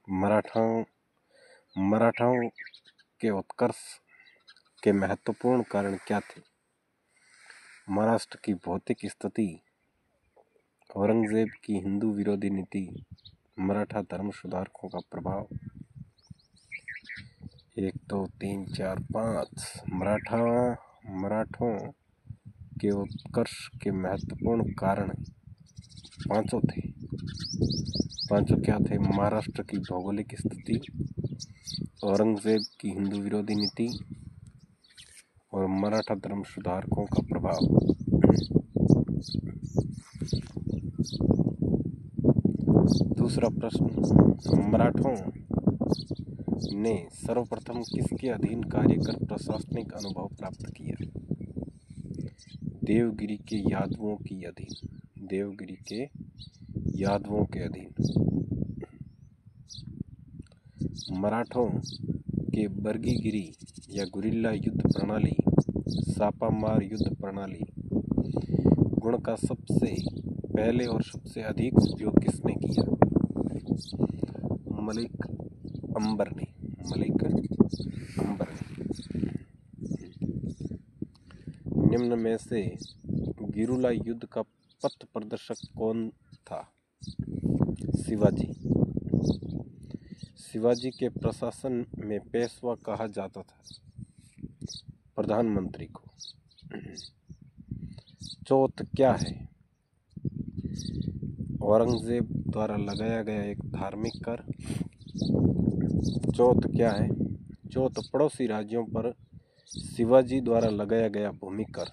मराठाओं के उत्कर्ष के महत्वपूर्ण कारण क्या थे? महाराष्ट्र की भौतिक स्थिति, औरंगजेब की हिंदू विरोधी नीति, मराठा धर्म सुधारकों का प्रभाव। 1 2 3 4 5 मराठों के उत्कर्ष के महत्वपूर्ण कारण पांचों थे। पांचों क्या थे? महाराष्ट्र की भौगोलिक स्थिति, औरंगजेब की हिंदू विरोधी नीति और मराठा धर्म सुधारकों का प्रभाव। दूसरा प्रश्न, मराठों ने सर्वप्रथम किसके अधीन कार्य कर प्रशासनिक अनुभव प्राप्त किया? देवगिरी के यादवों के अधीन। मराठों के बर्गीगिरी या गुरिल्ला युद्ध प्रणाली, छापामार युद्ध प्रणाली गुण का सबसे पहले और सबसे अधिक उपयोग किसने किया? मलिक अंबर ने। निम्न में से गिरुला युद्ध का पथ प्रदर्शक कौन था? शिवाजी के प्रशासन में पेशवा कहा जाता था प्रधानमंत्री को। चौथ क्या है? औरंगजेब द्वारा लगाया गया एक धार्मिक कर। चौथ क्या है? चौथ पड़ोसी राज्यों पर शिवाजी द्वारा लगाया गया भूमि कर।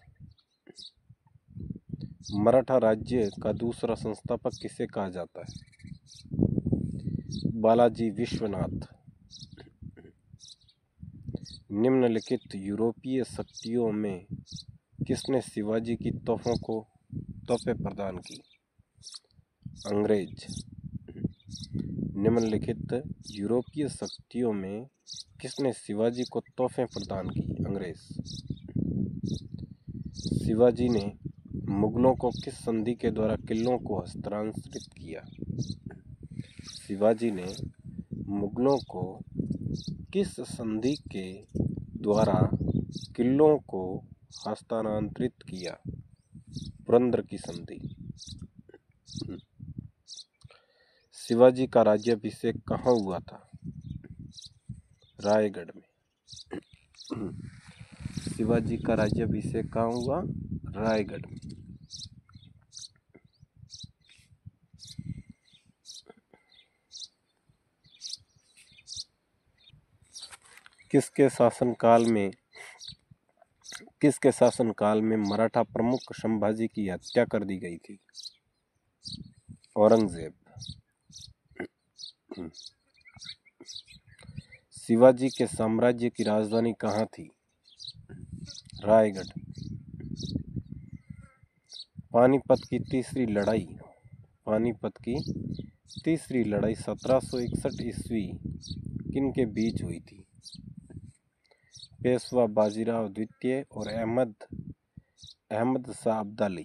मराठा राज्य का दूसरा संस्थापक किसे कहा जाता है? बालाजी विश्वनाथ। निम्नलिखित यूरोपीय शक्तियों में किसने शिवाजी की तोपें प्रदान की? अंग्रेज। निम्नलिखित यूरोपीय शक्तियों में किसने शिवाजी को तोपें प्रदान की? अंग्रेज। शिवाजी ने मुगलों को किस संधि के द्वारा किलों को हस्तांतरित किया? शिवाजी ने मुगलों को किस संधि के द्वारा किलों को हस्तांतरित किया? पुरंदर की संधि। शिवाजी का राज्याभिषेक कहाँ हुआ था? रायगढ़ में। शिवाजी का राज्याभिषेक कहाँ हुआ? रायगढ़ में। किसके शासनकाल में मराठा प्रमुख संभाजी की हत्या कर दी गई थी? औरंगजेब। शिवाजी के साम्राज्य की राजधानी कहाँ थी? रायगढ़। पानीपत की तीसरी लड़ाई 1761 ईस्वी किन के बीच हुई थी? पेशवा बाजीराव द्वितीय और अहमद शाह अब्दाली।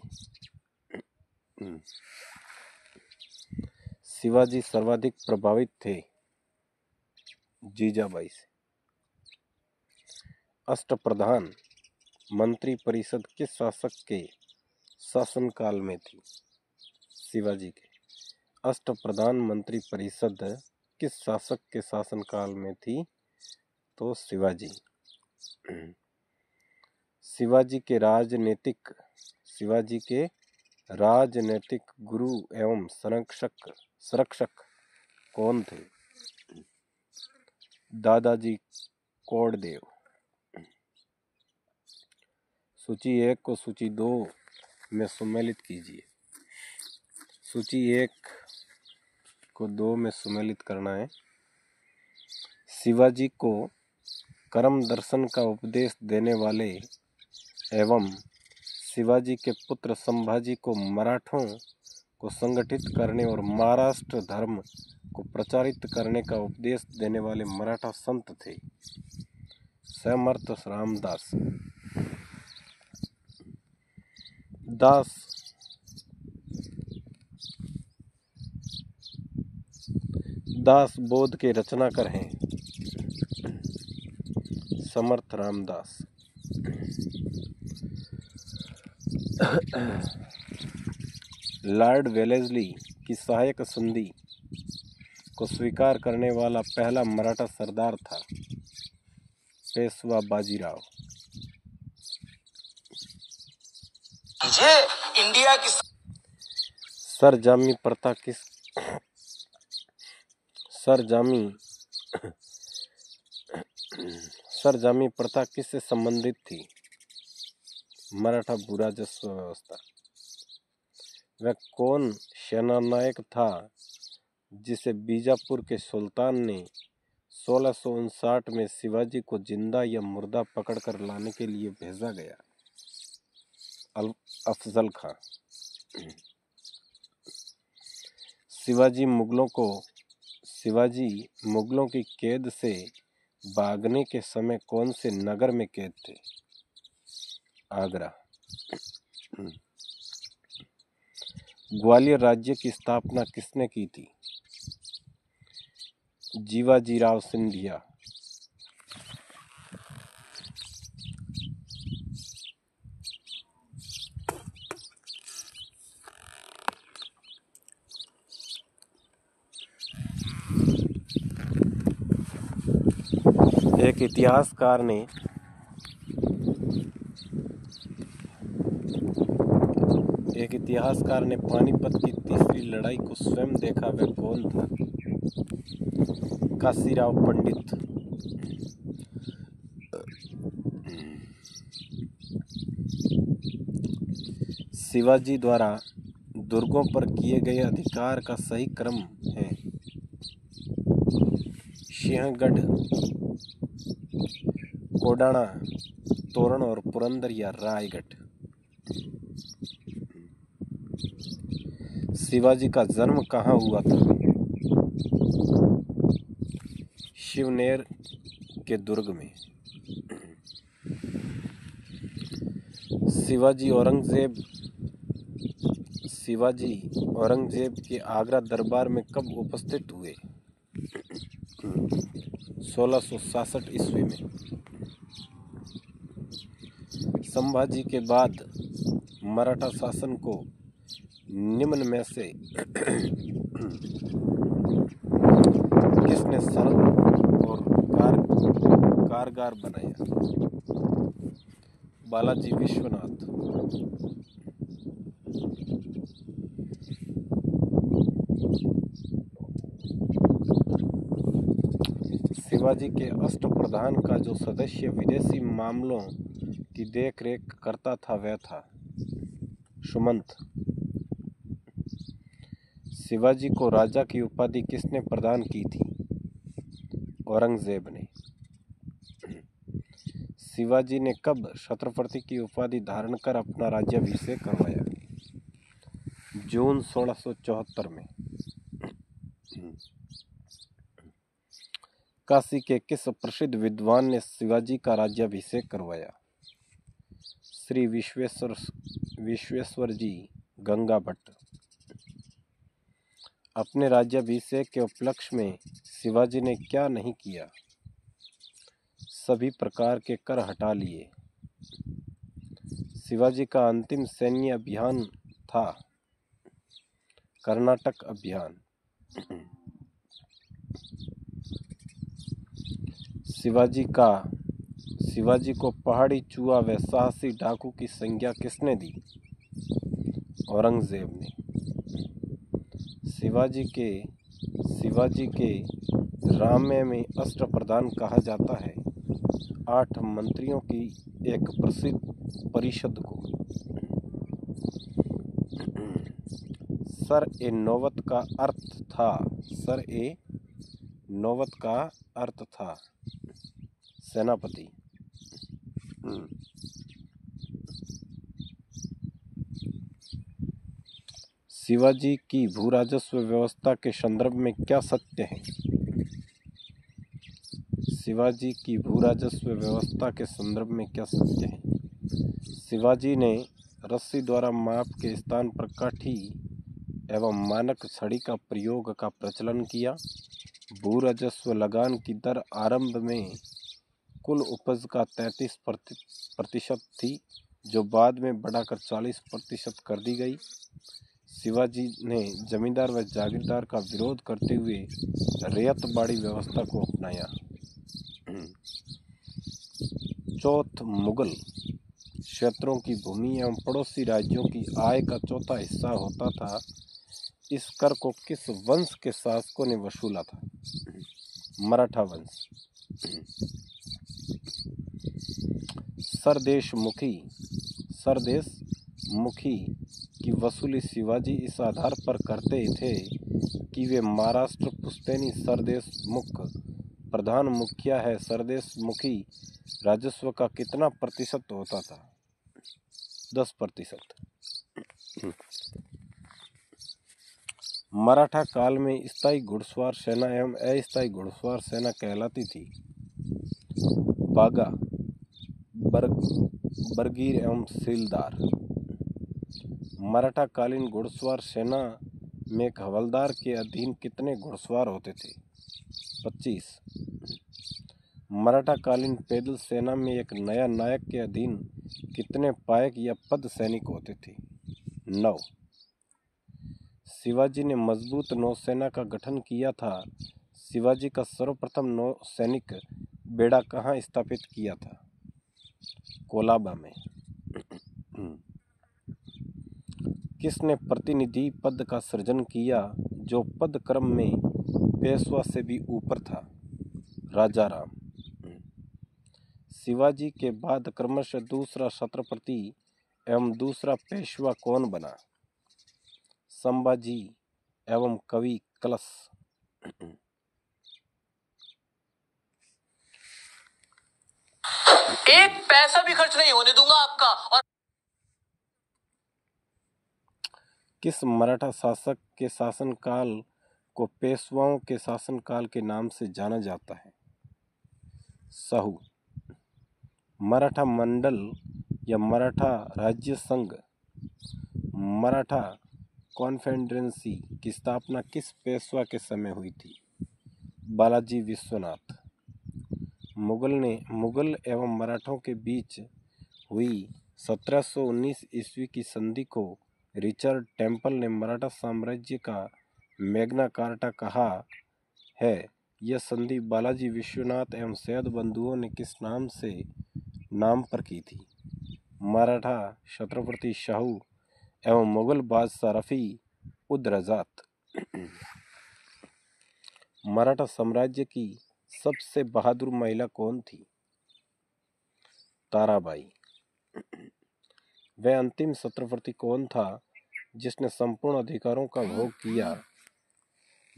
शिवाजी सर्वाधिक प्रभावित थे जीजाबाई से। अष्टप्रधान मंत्री परिषद किस शासक के शासनकाल में थी? शिवाजी के। अष्टप्रधान मंत्री परिषद किस शासक के शासनकाल में थी? तो शिवाजी। शिवाजी के राजनीतिक गुरु एवं संरक्षक कौन थे? दादाजी कोंडदेव। सूची 1 को सूची 2 में सम्मिलित कीजिए। सूची 1 को 2 में सम्मिलित करना है। शिवाजी को कर्म दर्शन का उपदेश देने वाले एवं शिवाजी के पुत्र संभाजी को मराठों को संगठित करने और महाराष्ट्र धर्म को प्रचारित करने का उपदेश देने वाले मराठा संत थे समर्थ रामदास दास बोध के रचनाकार हैं समर्थ रामदास। लॉर्ड वेलेस्ली की सहायक संधि को स्वीकार करने वाला पहला मराठा सरदार था पेशवा बाजीराव। इंडिया की सरजामी प्रथा किससे संबंधित थी? मराठा भूराजस्व व्यवस्था। वह कौन सेनानायक था जिसे बीजापुर के सुल्तान ने 1659 में शिवाजी को जिंदा या मुर्दा पकड़कर लाने के लिए भेजा गया? अफजल खां। शिवाजी मुगलों की कैद से भागने के समय कौन से नगर में कैद थे? आगरा। ग्वालियर राज्य की स्थापना किसने की थी? जीवाजीराव सिंधिया। एक इतिहासकार ने पानीपत की तीसरी लड़ाई को स्वयं देखा, वह कौन था? काशीराव पंडित। शिवाजी द्वारा दुर्गों पर किए गए अधिकार का सही क्रम है सिंहगढ़, कोडाना, तोरण और पुरंदर या रायगढ़। शिवाजी का जन्म कहाँ हुआ था? शिवनेर के दुर्ग में। शिवाजी औरंगजेब के आगरा दरबार में कब उपस्थित हुए? 1666 ईस्वी में। संभाजी के बाद मराठा शासन को निम्न में से किसने सरल और कारगर बनाया? बालाजी विश्वनाथ। शिवाजी के अष्टप्रधान का जो सदस्य विदेशी मामलों की देखरेख करता था वह था सुमंत। शिवाजी को राजा की उपाधि किसने प्रदान की थी? औरंगजेब ने। शिवाजी ने कब छत्रपति की उपाधि धारण कर अपना राज्याभिषेक करवाया? जून 1674 में। काशी के किस प्रसिद्ध विद्वान ने शिवाजी का राज्याभिषेक करवाया? श्री विश्वेश्वर जी गंगा भट्ट। अपने राज्याभिषेक के उपलक्ष्य में शिवाजी ने क्या नहीं किया? सभी प्रकार के कर हटा लिए। शिवाजी का अंतिम सैन्य अभियान था कर्नाटक अभियान। शिवाजी को पहाड़ी चूहा व साहसी डाकू की संज्ञा किसने दी? औरंगजेब ने। शिवाजी के रामे में अष्टप्रधान कहा जाता है 8 मंत्रियों की एक प्रसिद्ध परिषद को। सर ए नौबत का अर्थ था सेनापति। शिवाजी की भूराजस्व व्यवस्था के संदर्भ में क्या सत्य है? शिवाजी की भूराजस्व व्यवस्था के संदर्भ में क्या सत्य है? शिवाजी ने रस्सी द्वारा माप के स्थान पर काठी एवं मानक छड़ी का प्रयोग का प्रचलन किया। भू राजस्व लगान की दर आरंभ में कुल उपज का 33% थी, जो बाद में बढ़ाकर 40% कर दी गई। शिवाजी ने जमींदार व जागीरदार का विरोध करते हुए रैयतबाड़ी व्यवस्था को अपनाया। चौथ, मुगल क्षेत्रों की भूमि एवं पड़ोसी राज्यों की आय का चौथा हिस्सा होता था। इस कर को किस वंश के शासकों ने वसूला था? मराठा वंश। सरदेशमुखी की वसूली शिवाजी इस आधार पर करते थे कि वे महाराष्ट्र पुश्तैनी सरदेशमुख प्रधान मुखिया है। सरदेशमुखी राजस्व का कितना प्रतिशत होता था? 10%। मराठा काल में स्थायी घुड़सवार सेना एवं अस्थायी घुड़सवार सेना कहलाती थी। बागा, बरगीर एवं सीलदार। मराठा कालीन घुड़सवार सेना में एक हवलदार के अधीन कितने घुड़सवार होते थे? 25। मराठा कालीन पैदल सेना में एक नया नायक के अधीन कितने पायक या पद सैनिक होते थे? 9। शिवाजी ने मजबूत नौसेना का गठन किया था। शिवाजी का सर्वप्रथम नौसैनिक बेड़ा कहाँ स्थापित किया था? कोलाबा में। किसने प्रतिनिधि पद का सृजन किया, जो पद क्रम में पेशवा से भी ऊपर था? राजाराम। शिवाजी के बाद क्रमशः दूसरा छत्रपति एवं दूसरा पेशवा कौन बना? संभाजी एवं कवि कलश। एक पैसा भी खर्च नहीं होने दूंगा आपका। और किस मराठा शासक के शासनकाल को पेशवाओं के शासनकाल के नाम से जाना जाता है? साहू। मराठा मंडल या मराठा राज्य संघ, मराठा कॉन्फेडरेंसी की स्थापना किस पेशवा के समय हुई थी? बालाजी विश्वनाथ। मुगल एवं मराठों के बीच हुई 1719 ईस्वी की संधि को रिचर्ड टेम्पल ने मराठा साम्राज्य का मैग्ना कार्टा कहा है। यह संधि बालाजी विश्वनाथ एवं सैयद बंधुओं ने किस नाम पर की थी? मराठा छत्रपति शाहू एवं मुगल बादशाह रफी उद रजात। मराठा साम्राज्य की सबसे बहादुर महिला कौन थी? ताराबाई। वह अंतिम छत्रपति कौन था जिसने संपूर्ण अधिकारों का भोग किया,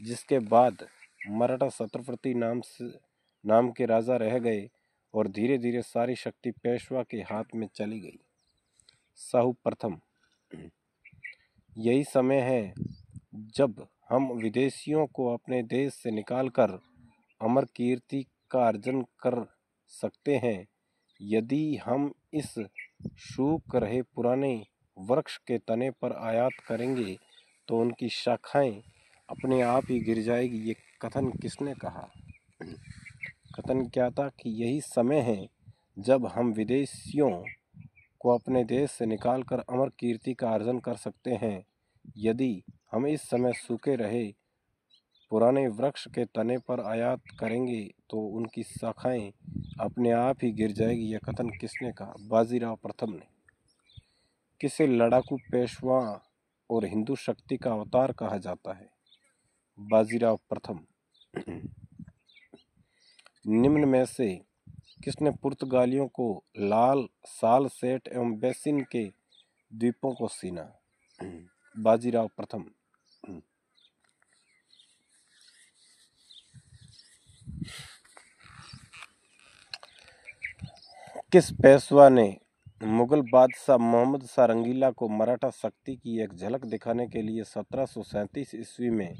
जिसके बाद मराठा छत्रपति नाम के राजा रह गए और धीरे धीरे सारी शक्ति पेशवा के हाथ में चली गई? शाहू प्रथम। यही समय है जब हम विदेशियों को अपने देश से निकालकर अमर कीर्ति का अर्जन कर सकते हैं। यदि हम इस सूख रहे पुराने वृक्ष के तने पर आयात करेंगे तो उनकी शाखाएं अपने आप ही गिर जाएगी। ये कथन किसने कहा? कथन क्या था कि यही समय है जब हम विदेशियों को अपने देश से निकालकर अमर कीर्ति का अर्जन कर सकते हैं। यदि हम इस समय सूखे रहे पुराने वृक्ष के तने पर आयात करेंगे तो उनकी शाखाएं अपने आप ही गिर जाएगी। यह कथन किसने कहा? बाजीराव प्रथम ने। किसे लड़ाकू पेशवा और हिंदू शक्ति का अवतार कहा जाता है? बाजीराव प्रथम। निम्न में से किसने पुर्तगालियों को लाल साल सेट एवं बेसिन के द्वीपों को सीना? बाजीराव प्रथम। किस पेशवा ने मुगल बादशाह मोहम्मद शाह रंगीला को मराठा शक्ति की एक झलक दिखाने के लिए 1737 ईस्वी में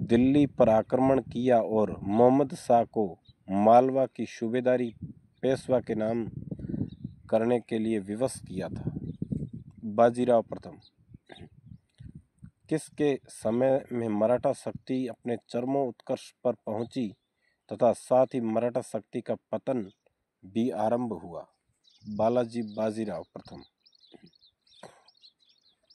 दिल्ली पर आक्रमण किया और मोहम्मद शाह को मालवा की सूबेदारी पेशवा के नाम करने के लिए विवश किया था? बाजीराव प्रथम। किसके समय में मराठा शक्ति अपने चरमों उत्कर्ष पर पहुंची तथा साथ ही मराठा शक्ति का पतन भी आरंभ हुआ? बालाजी बाजीराव प्रथम।